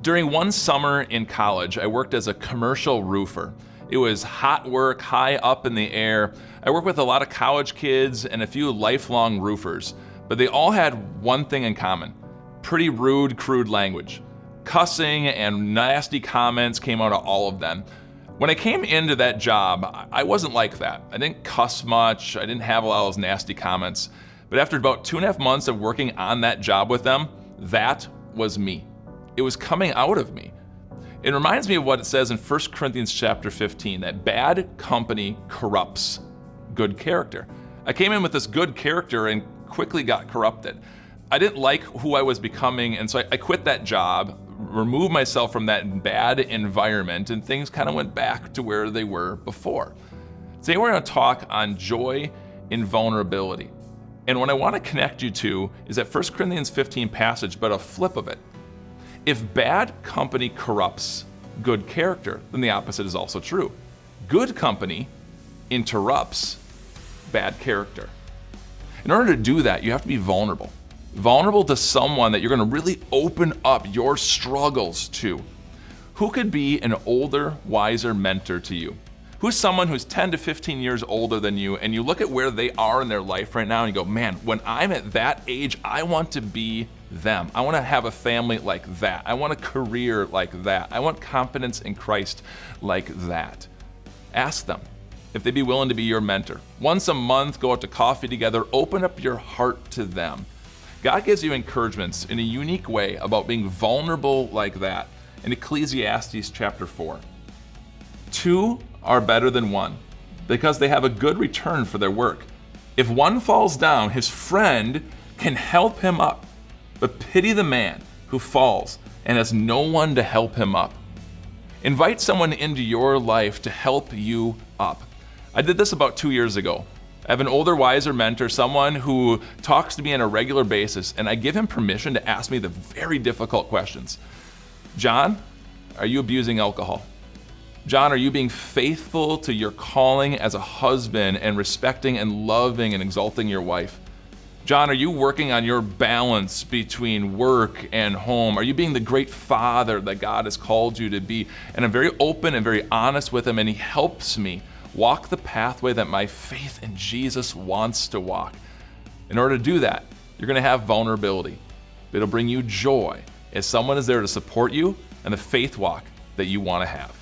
During one summer in college, I worked as a commercial roofer. It was hot work, high up in the air. I worked with a lot of college kids and a few lifelong roofers, but they all had one thing in common: pretty rude, crude language. Cussing and nasty comments came out of all of them. When I came into that job, I wasn't like that. I didn't cuss much, I didn't have a lot of those nasty comments. But after about 2.5 months of working on that job with them, that was me. It was coming out of me. It reminds me of what it says in 1 Corinthians chapter 15, that bad company corrupts good character. I came in with this good character and quickly got corrupted. I didn't like who I was becoming, and so I quit that job, removed myself from that bad environment, and things kind of went back to where they were before. Today we're going to talk on joy in vulnerability. And what I want to connect you to is that 1 Corinthians 15 passage, but a flip of it. If bad company corrupts good character, then the opposite is also true. Good company interrupts bad character. In order to do that, you have to be vulnerable. Vulnerable to someone that you're going to really open up your struggles to. Who could be an older, wiser mentor to you? Who's someone who's 10 to 15 years older than you, and you look at where they are in their life right now and you go, man, when I'm at that age, I want to be them. I want to have a family like that. I want a career like that. I want confidence in Christ like that. Ask them if they'd be willing to be your mentor. Once a month, go out to coffee together, open up your heart to them. God gives you encouragements in a unique way about being vulnerable like that in Ecclesiastes chapter 4. 2 are better than 1 because they have a good return for their work. If one falls down, his friend can help him up. But pity the man who falls and has no one to help him up. Invite someone into your life to help you up. I did this about 2 years ago. I have an older, wiser mentor, someone who talks to me on a regular basis, and I give him permission to ask me the very difficult questions. John, are you abusing alcohol? John, are you being faithful to your calling as a husband and respecting and loving and exalting your wife? John, are you working on your balance between work and home? Are you being the great father that God has called you to be? And I'm very open and very honest with him, and he helps me walk the pathway that my faith in Jesus wants to walk. In order to do that, you're going to have vulnerability. It'll bring you joy as someone is there to support you and the faith walk that you want to have.